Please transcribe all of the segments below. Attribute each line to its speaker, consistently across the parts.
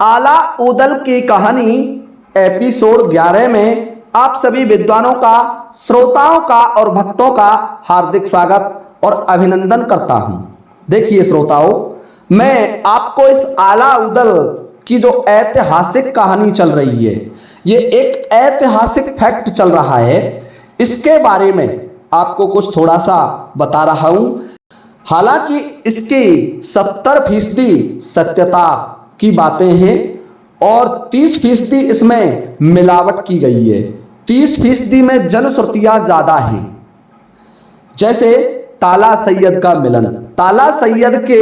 Speaker 1: आला उदल की कहानी एपिसोड 11 में आप सभी विद्वानों का, श्रोताओं का और भक्तों का हार्दिक स्वागत और अभिनंदन करता हूं। देखिए श्रोताओं, मैं आपको इस आला उदल की जो ऐतिहासिक कहानी चल रही है, ये एक ऐतिहासिक फैक्ट चल रहा है, इसके बारे में आपको कुछ थोड़ा सा बता रहा हूं। हालांकि इसकी 70% सत्यता की बातें हैं और 30% इसमें मिलावट की गई है। 30% में जनश्रुतियां ज्यादा हैं। जैसे ताला सैयद का मिलन, ताला सैयद के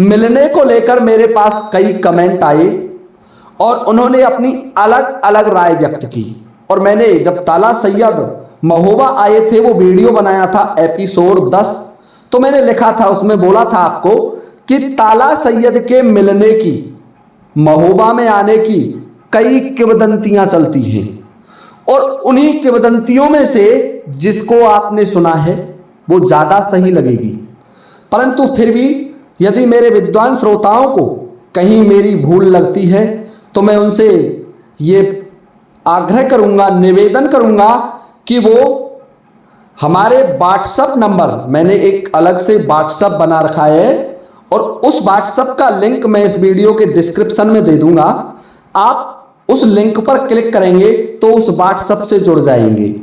Speaker 1: मिलने को लेकर मेरे पास कई कमेंट आए और उन्होंने अपनी अलग अलग राय व्यक्त की। और मैंने जब ताला सैयद महोबा आए थे, वो वीडियो बनाया था एपिसोड 10, तो मैंने लिखा था, उसमें बोला था आपको कि ताला सैयद के मिलने की, महोबा में आने की कई किंवदंतियां चलती हैं और उन्हीं किंवदंतियों में से जिसको आपने सुना है वो ज्यादा सही लगेगी। परंतु फिर भी यदि मेरे विद्वान श्रोताओं को कहीं मेरी भूल लगती है तो मैं उनसे ये आग्रह करूंगा, निवेदन करूंगा कि वो हमारे व्हाट्सएप नंबर, मैंने एक अलग से व्हाट्सएप बना रखा है और उस व्हाट्सएप का लिंक मैं इस वीडियो के डिस्क्रिप्शन में दे दूंगा। आप उस लिंक पर क्लिक करेंगे तो उस व्हाट्सएप से जुड़ जाएंगे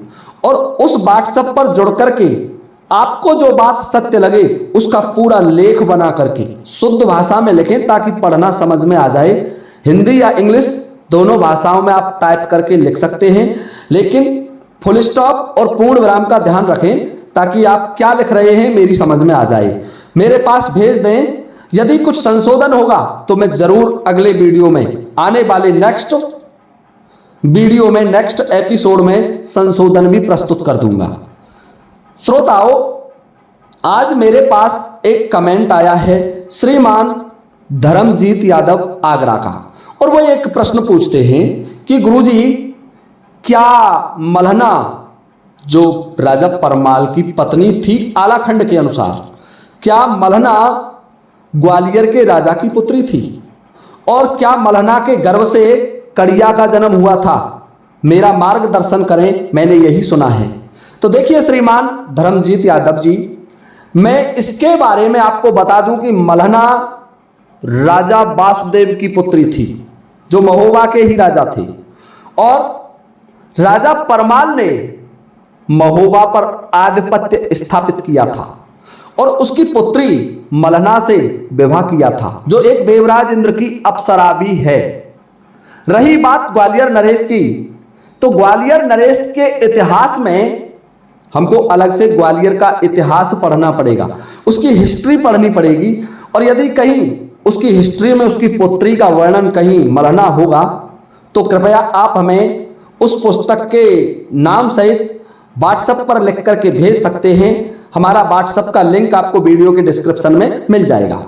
Speaker 1: और उस व्हाट्सएप पर जुड़ करके आपको जो बात सत्य लगे उसका पूरा लेख बना करके शुद्ध भाषा में लिखें ताकि पढ़ना समझ में आ जाए। हिंदी या इंग्लिश दोनों भाषाओं में आप टाइप करके लिख सकते हैं, लेकिन फुल स्टॉप और पूर्ण विराम का ध्यान रखें ताकि आप क्या लिख रहे हैं मेरी समझ में आ जाए। मेरे पास भेज दें। यदि कुछ संशोधन होगा तो मैं जरूर अगले वीडियो में, आने वाले नेक्स्ट वीडियो में, नेक्स्ट एपिसोड में संशोधन भी प्रस्तुत कर दूंगा। श्रोताओं, आज मेरे पास एक कमेंट आया है श्रीमान धर्मजीत यादव आगरा का, और वो एक प्रश्न पूछते हैं कि गुरुजी, क्या मल्हना जो राजा परमाल की पत्नी थी आलाखंड के अनुसार, क्या मल्हना ग्वालियर के राजा की पुत्री थी? और क्या मल्हना के गर्भ से कड़िया का जन्म हुआ था? मेरा मार्गदर्शन करें, मैंने यही सुना है। तो देखिए श्रीमान धर्मजीत यादव जी, मैं इसके बारे में आपको बता दूं कि मल्हना राजा वासुदेव की पुत्री थी जो महोबा के ही राजा थे, और राजा परमाल ने महोबा पर आधिपत्य स्थापित किया था और उसकी पुत्री मल्हना से विवाह किया था, जो एक देवराज इंद्र की अप्सरा भी है। रही बात ग्वालियर नरेश की, तो ग्वालियर नरेश के इतिहास में हमको अलग से ग्वालियर का इतिहास पढ़ना पड़ेगा, उसकी हिस्ट्री पढ़नी पड़ेगी। और यदि कहीं उसकी हिस्ट्री में उसकी पुत्री का वर्णन कहीं मल्हना होगा तो कृपया आप हमें उस पुस्तक के नाम सहित व्हाट्सएप पर लिख करके भेज सकते हैं। हमारा व्हाट्सएप का लिंक आपको वीडियो के डिस्क्रिप्शन में मिल जाएगा,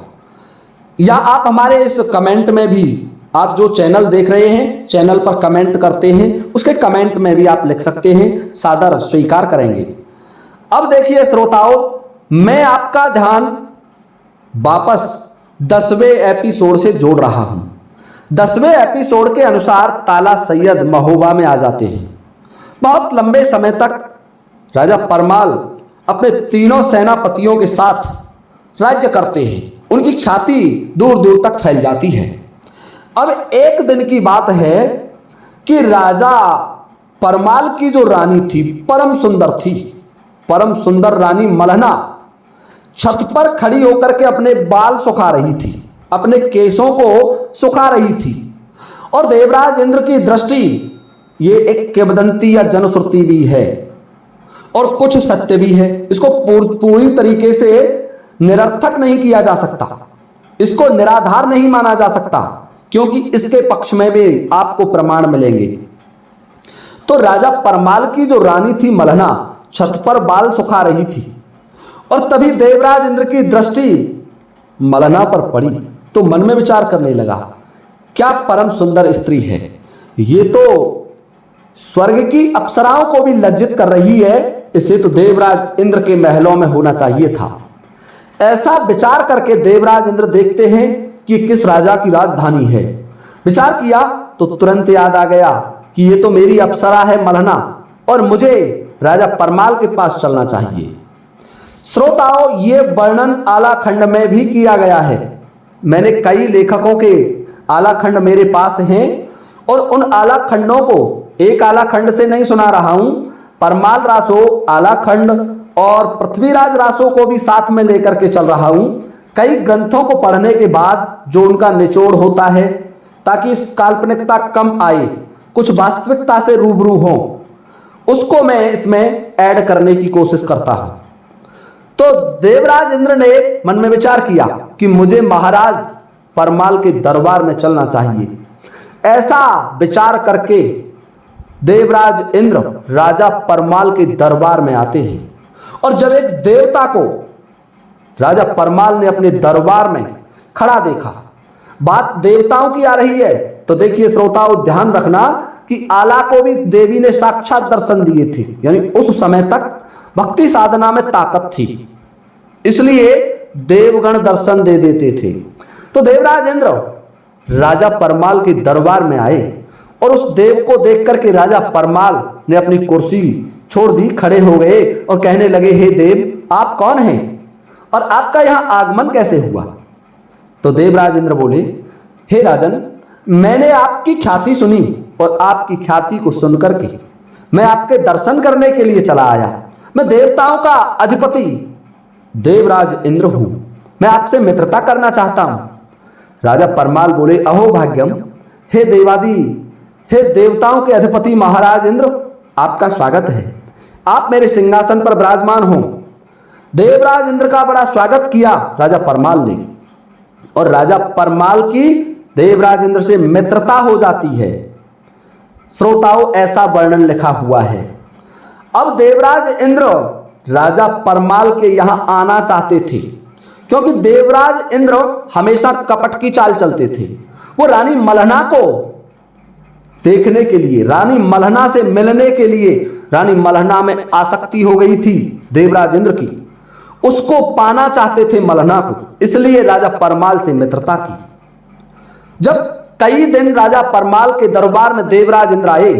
Speaker 1: या आप हमारे इस कमेंट में भी, आप जो चैनल देख रहे हैं, चैनल पर कमेंट करते हैं, उसके कमेंट में भी आप लिख सकते हैं, सादर स्वीकार करेंगे। अब देखिए श्रोताओं, मैं आपका ध्यान वापस 10वें एपिसोड से जोड़ रहा हूं। 10वें एपिसोड के अनुसार ताला सैयद महोबा में आ जाते हैं। बहुत लंबे समय तक राजा परमाल अपने तीनों सेनापतियों के साथ राज्य करते हैं। उनकी ख्याति दूर दूर तक फैल जाती है। अब एक दिन की बात है कि राजा परमाल की जो रानी थी, परम सुंदर थी, परम सुंदर रानी मल्हना छत पर खड़ी होकर के अपने बाल सुखा रही थी, अपने केसों को सुखा रही थी। और देवराज इंद्र की दृष्टि, ये एक किंवदंती या जनश्रुति भी है और कुछ सत्य भी है। इसको पूरी तरीके से निरर्थक नहीं किया जा सकता, इसको निराधार नहीं माना जा सकता, क्योंकि इसके पक्ष में भी आपको प्रमाण मिलेंगे। तो राजा परमाल की जो रानी थी मल्हना छत पर बाल सुखा रही थी और तभी देवराज इंद्र की दृष्टि मल्हना पर पड़ी तो मन में विचार करने लगा, क्या परम सुंदर स्त्री है, ये तो स्वर्ग की अप्सराओं को भी लज्जित कर रही है, इसे तो देवराज इंद्र के महलों में होना चाहिए था। ऐसा विचार करके देवराज इंद्र देखते हैं कि किस राजा की राजधानी है। विचार किया तो तुरंत याद आ गया कि ये तो मेरी अप्सरा है मल्हना और मुझे राजा परमाल के पास चलना चाहिए। श्रोताओं, ये वर्णन आलाखंड में भी किया गया है। मैंने कई लेखकों के आलाखंड मेरे पास हैं और उन आलाखंडों को एक आलाखंड से नहीं सुना रहा हूं। परमाल रासो आलाखंड और पृथ्वीराज रासो को भी साथ में लेकर के चल रहा हूं। कई ग्रंथों को पढ़ने के बाद जो उनका निचोड़ होता है, ताकि इस काल्पनिकता कम आए, कुछ वास्तविकता से रूबरू हो, उसको मैं इसमें ऐड करने की कोशिश करता हूं। तो देवराज इंद्र ने मन में विचार किया कि मुझे महाराज परमाल के दरबार में चलना चाहिए। ऐसा विचार करके देवराज इंद्र राजा परमाल के दरबार में आते हैं और जब एक देवता को राजा परमाल ने अपने दरबार में खड़ा देखा, बात देवताओं की आ रही है, तो देखिए श्रोताओं, ध्यान रखना कि आला को भी देवी ने साक्षात दर्शन दिए थे, यानी उस समय तक भक्ति साधना में ताकत थी, इसलिए देवगण दर्शन दे देते थे। तो देवराज इंद्र राजा परमाल के दरबार में आए और उस देव को देख करके राजा परमाल ने अपनी कुर्सी छोड़ दी, खड़े हो गए और कहने लगे, हे देव, आप कौन हैं और आपका यहां आगमन कैसे हुआ? तो देवराज इंद्र बोले, हे राजन, मैंने आपकी ख्याति सुनी और आपकी ख्याति को सुनकर के मैं आपके दर्शन करने के लिए चला आया। मैं देवताओं का अधिपति देवराज इंद्र हूं, मैं आपसे मित्रता करना चाहता हूं। राजा परमाल बोले, अहो भाग्यम, हे देवादि, हे देवताओं के अधिपति महाराज इंद्र, आपका स्वागत है। आप मेरे सिंहासन पर विराजमान हो। देवराज इंद्र का बड़ा स्वागत किया राजा परमाल ने और राजा परमाल की देवराज इंद्र से मित्रता हो जाती है। श्रोताओं, ऐसा वर्णन लिखा हुआ है। अब देवराज इंद्र राजा परमाल के यहां आना चाहते थे, क्योंकि देवराज इंद्र हमेशा कपट की चाल चलते थे। वो रानी मल्हना को देखने के लिए, रानी मल्हना से मिलने के लिए, रानी मल्हना में आसक्ति हो गई थी देवराज इंद्र की, उसको पाना चाहते थे मल्हना को, इसलिए राजा परमाल से मित्रता की। जब कई दिन राजा परमाल के दरबार में देवराज इंद्र आए,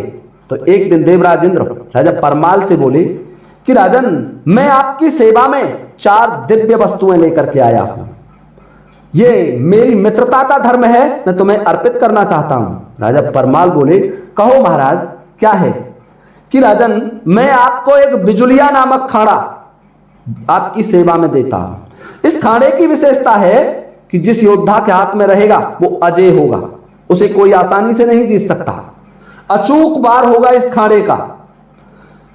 Speaker 1: तो एक दिन देवराज इंद्र राजा परमाल से बोले कि राजन, मैं आपकी सेवा में 4 दिव्य वस्तुएं लेकर के आया हूं। ये मेरी मित्रता का धर्म है, मैं तुम्हें अर्पित करना चाहता हूं। राजा परमाल बोले, कहो महाराज, क्या है? कि राजन, मैं आपको एक बिजुलिया नामक खाड़ा आपकी सेवा में देता हूं। इस खाड़े की विशेषता है कि जिस योद्धा के हाथ में रहेगा वो अजय होगा, उसे कोई आसानी से नहीं जीत सकता, अचूक वार होगा इस खाड़े का।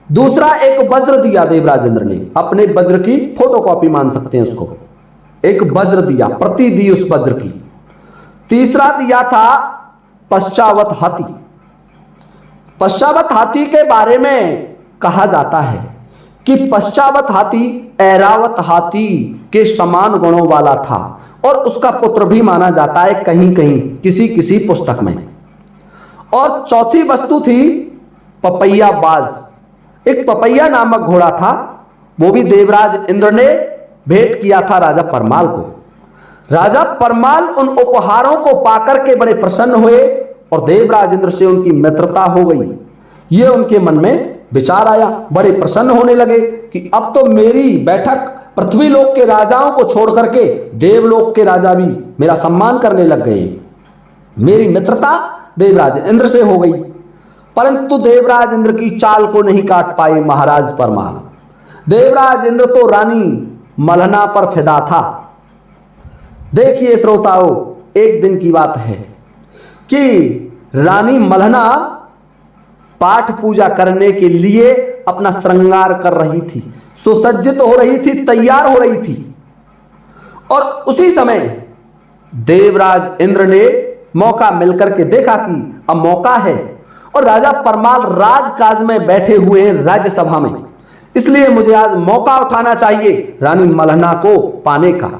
Speaker 1: दूसरा, एक वज्र दिया देवराज इंद्र ने, अपने वज्र की फोटोकॉपी मान सकते हैं उसको, एक वज्र दिया, प्रति दी उस वज्र की। तीसरा दिया था पश्चावत हाथी। पश्चावत हाथी के बारे में कहा जाता है कि पश्चावत हाथी ऐरावत हाथी के समान गुणों वाला था और उसका पुत्र भी माना जाता है कहीं कहीं, किसी किसी पुस्तक में। और चौथी वस्तु थी पपैया बाज। एक पपैया नामक घोड़ा था, वो भी देवराज इंद्र ने भेंट किया था राजा परमाल को। राजा परमाल उन उपहारों को पाकर के बड़े प्रसन्न हुए और देवराज इंद्र से उनकी मित्रता हो गई। ये उनके मन में विचार आया, बड़े प्रसन्न होने लगे कि अब तो मेरी बैठक पृथ्वीलोक के राजाओं को छोड़ करके देवलोक के राजा भी मेरा सम्मान करने लग गए। मेरी मित्रता देवराज इंद्र से हो गई। परंतु देवराज इंद्र की चाल को नहीं काट पाए महाराज परमाल। देवराज इंद्र तो रानी मल्हना पर फिदा था। देखिए श्रोताओं, एक दिन की बात है कि रानी मल्हना पाठ पूजा करने के लिए अपना श्रृंगार कर रही थी, सुसज्जित हो रही थी, तैयार हो रही थी। और उसी समय देवराज इंद्र ने मौका मिलकर के देखा कि अब मौका है और राजा परमाल राजकाज में बैठे हुए हैं राज्यसभा में, इसलिए मुझे आज मौका उठाना चाहिए रानी मल्हना को पाने का।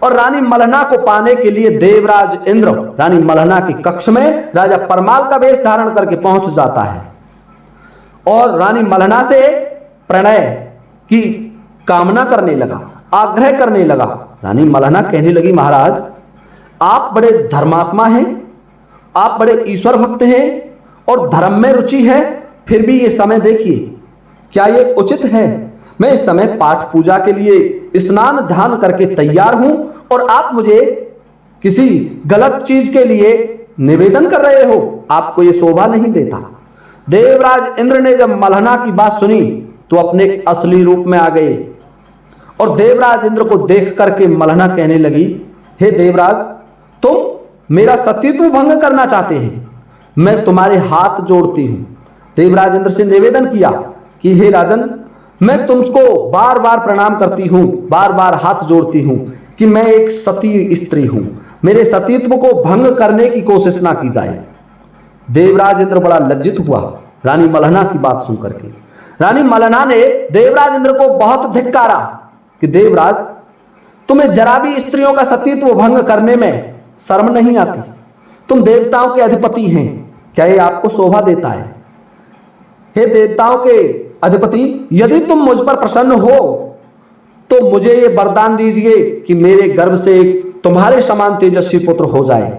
Speaker 1: और रानी मल्हना को पाने के लिए देवराज इंद्र रानी मल्हना के कक्ष में राजा परमाल का वेश धारण करके पहुंच जाता है और रानी मल्हना से प्रणय की कामना करने लगा, आग्रह करने लगा। रानी मल्हना कहने लगी, महाराज आप बड़े धर्मात्मा हैं आप बड़े ईश्वर भक्त हैं और धर्म में रुचि है, फिर भी ये समय देखिए, क्या ये उचित है? मैं इस समय पाठ पूजा के लिए स्नान ध्यान करके तैयार हूं और आप मुझे किसी गलत चीज के लिए निवेदन कर रहे हो। आपको ये शोभा नहीं देता। देवराज इंद्र ने जब मल्हना की बात सुनी तो अपने असली रूप में आ गए और देवराज इंद्र को देख करके मल्हना कहने लगी, हे देवराज, तुम मेरा सतीत्व भंग करना चाहते हैं, मैं तुम्हारे हाथ जोड़ती हूं। देवराज इंद्र से निवेदन किया कि हे राजन, मैं तुमको बार बार प्रणाम करती हूं, बार बार हाथ जोड़ती हूं कि मैं एक सती स्त्री हूं, मेरे सतीत्व को भंग करने की कोशिश ना की जाए। देवराज इंद्र बड़ा लज्जित हुआ रानी मल्हना की बात सुन करके। रानी मल्हना ने देवराज इंद्र को बहुत धिक्कारा कि देवराज, तुम्हें जरा भी स्त्रियों का सतीत्व भंग करने में शर्म नहीं आती? तुम देवताओं के अधिपति हैं, क्या ये आपको शोभा देता है? हे देवताओं के अधिपति, यदि तुम मुझ पर प्रसन्न हो तो मुझे ये वरदान दीजिए कि मेरे गर्भ से एक तुम्हारे समान तेजस्वी पुत्र हो जाए।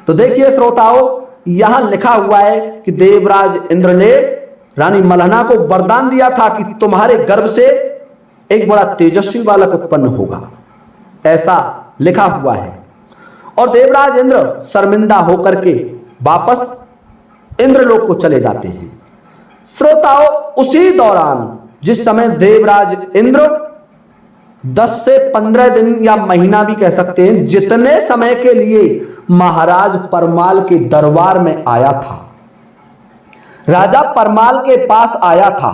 Speaker 1: तो देखिए श्रोताओं, यहां लिखा हुआ है कि देवराज इंद्र ने रानी मल्हना को वरदान दिया था कि तुम्हारे गर्भ से एक बड़ा तेजस्वी बालक उत्पन्न होगा, ऐसा लिखा हुआ है। और देवराज इंद्र शर्मिंदा होकर के वापस इंद्रलोक को चले जाते हैं। श्रोताओं, उसी दौरान जिस समय देवराज इंद्र 10 से 15 दिन या महीना भी कह सकते हैं, जितने समय के लिए महाराज परमाल के दरबार में आया था, राजा परमाल के पास आया था,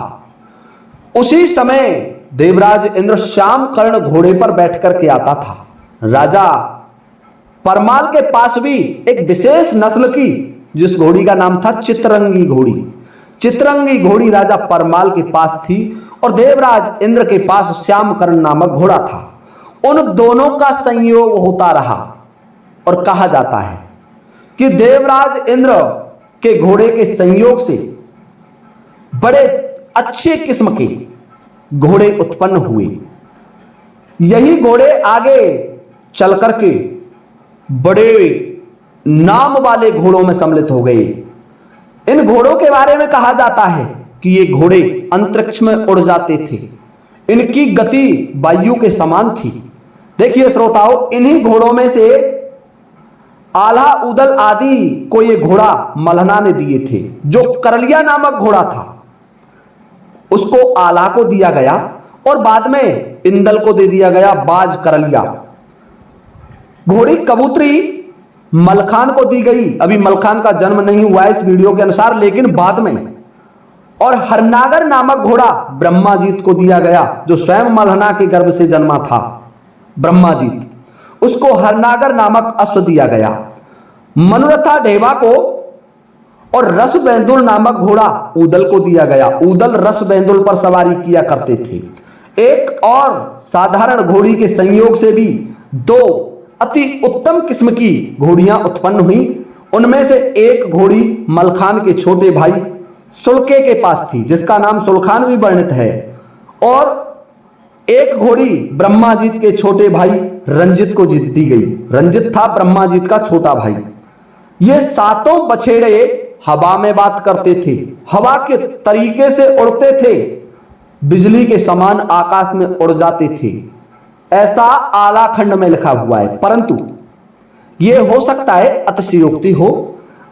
Speaker 1: उसी समय देवराज इंद्र श्याम कर्ण घोड़े पर बैठ करके आता था। राजा परमाल के पास भी एक विशेष नस्ल की, जिस घोड़ी का नाम था चित्रंगी घोड़ी, चित्रंगी घोड़ी राजा परमाल के पास थी और देवराज इंद्र के पास श्याम कर्ण नामक घोड़ा था। उन दोनों का संयोग होता रहा और कहा जाता है कि देवराज इंद्र के घोड़े के संयोग से बड़े अच्छे किस्म के घोड़े उत्पन्न हुए। यही घोड़े आगे चल करके बड़े नाम वाले घोड़ों में सम्मिलित हो गए। इन घोड़ों के बारे में कहा जाता है कि ये घोड़े अंतरिक्ष में उड़ जाते थे, इनकी गति वायु के समान थी। देखिए श्रोताओं, इन्हीं घोड़ों में से आल्हा उदल आदि को ये घोड़ा मल्हना ने दिए थे। जो करलिया नामक घोड़ा था उसको आल्हा को दिया गया और बाद में इंदल को दे दिया गया बाज करलिया। घोड़ी कबूतरी मलखान को दी गई। अभी मलखान का जन्म नहीं हुआ है इस वीडियो के अनुसार, लेकिन बाद में। और हरनागर नामक घोड़ा ब्रह्माजीत को दिया गया, जो स्वयं मल्हना के गर्भ से जन्मा था ब्रह्माजीत, उसको हरनागर नामक अश्व दिया गया। मनोरथा ढेवा को और रस बेंदुल नामक घोड़ा उदल को दिया गया। उदल रस बेंदुल पर सवारी किया करते थे। एक और साधारण घोड़ी के संयोग से भी 2 अति उत्तम किस्म की घोड़ियां उत्पन्न हुई। उनमें से एक घोड़ी मलखान के छोटे भाई सुल्के के पास थी, जिसका नाम सुलखान भी वर्णित है, और एक घोड़ी ब्रह्माजीत के छोटे भाई रंजित को दी गई। रंजित था ब्रह्माजीत का छोटा भाई। ये 7 बछेड़े हवा में बात करते थे, हवा के तरीके से उड़ते थे, बिजली के समान आकाश में उड़ जाते थे, ऐसा आला खंड में लिखा हुआ है। परंतु यह हो सकता है अतिशयोक्ति हो,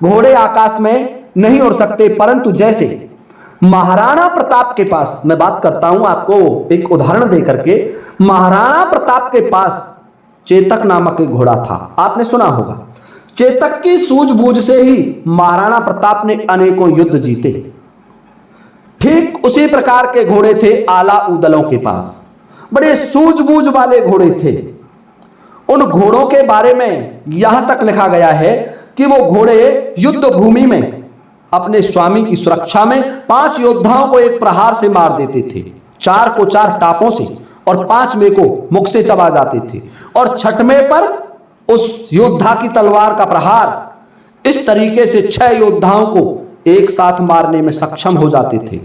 Speaker 1: घोड़े आकाश में नहीं उड़ सकते, परंतु जैसे महाराणा प्रताप के पास, मैं बात करता हूं आपको एक उदाहरण देकर के, महाराणा प्रताप के पास चेतक नामक एक घोड़ा था, आपने सुना होगा। चेतक की सूझबूझ से ही महाराणा प्रताप ने अनेकों युद्ध जीते। ठीक उसी प्रकार के घोड़े थे आला उदलों के पास, बड़े सूझबूझ वाले घोड़े थे। उन घोड़ों के बारे में यहां तक लिखा गया है कि वो घोड़े युद्ध भूमि में अपने स्वामी की सुरक्षा में 5 योद्धाओं को एक प्रहार से मार देते थे, 4 को 4 टापों से, और 5वें को मुख से चबा जाते थे, और 6वें पर उस योद्धा की तलवार का प्रहार इस तरीके से 6 योद्धाओं को एक साथ मारने में सक्षम हो जाते थे।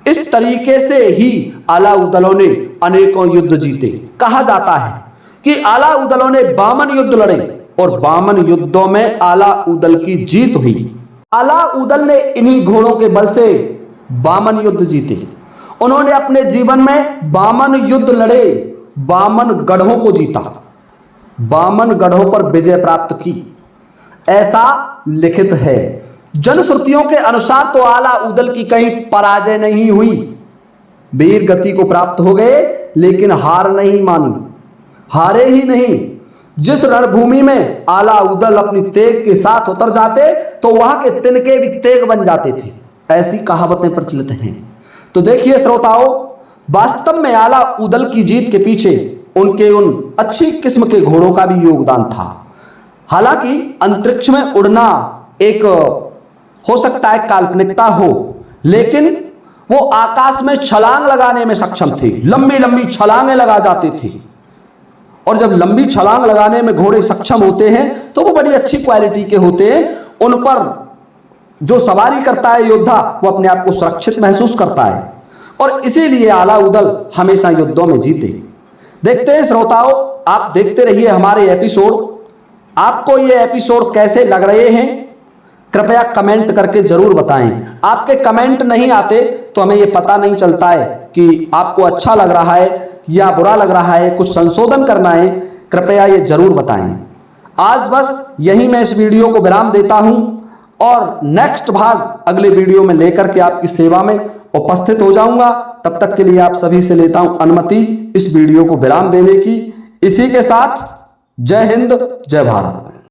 Speaker 1: इस तरीके से ही आला उदलों ने अनेकों युद्ध जीते। कहा जाता है कि आला उदलों ने 52 युद्ध लड़े, और 52 युद्धों में आला ऊदल की जीत हुई। आला ऊदल ने इन्हीं घोड़ों के बल से 52 युद्ध जीते। उन्होंने अपने जीवन में 52 युद्ध लड़े, 52 गढ़ों को जीता, 52 गढ़ों पर विजय प्राप्त की, ऐसा लिखित है। जनश्रुतियों के अनुसार तो आला ऊदल की कहीं पराजय नहीं हुई, वीर गति को प्राप्त हो गए, लेकिन हार नहीं मानी, हारे ही नहीं। जिस रणभूमि में आला ऊदल अपनी तेग के साथ उतर जाते तो वहां के तिनके भी तेग बन जाते थे, ऐसी कहावतें प्रचलित हैं। तो देखिए श्रोताओं, वास्तव में आला ऊदल की जीत के पीछे उनके उन अच्छी किस्म के घोड़ों का भी योगदान था। हालांकि अंतरिक्ष में उड़ना एक हो सकता है काल्पनिकता हो, लेकिन वो आकाश में छलांग लगाने में सक्षम थे, लंबी लंबी छलांगें लगा जाते थे। और जब लंबी छलांग लगाने में घोड़े सक्षम होते हैं तो वो बड़ी अच्छी क्वालिटी के होते हैं। उन पर जो सवारी करता है योद्धा, वो अपने आप को सुरक्षित महसूस करता है, और इसीलिए आला ऊदल हमेशा युद्धों में जीते। देखते हैं श्रोताओं, आप देखते रहिए हमारे एपिसोड। आपको ये एपिसोड कैसे लग रहे हैं कृपया कमेंट करके जरूर बताएं। आपके कमेंट नहीं आते तो हमें ये पता नहीं चलता है कि आपको अच्छा लग रहा है या बुरा लग रहा है, कुछ संशोधन करना है, कृपया ये जरूर बताएं। आज बस यहीं मैं इस वीडियो को विराम देता हूं और नेक्स्ट भाग अगले वीडियो में लेकर के आपकी सेवा में उपस्थित हो जाऊंगा। तब तक के लिए आप सभी से लेता हूं अनुमति इस वीडियो को विराम देने की। इसी के साथ जय हिंद, जय भारत।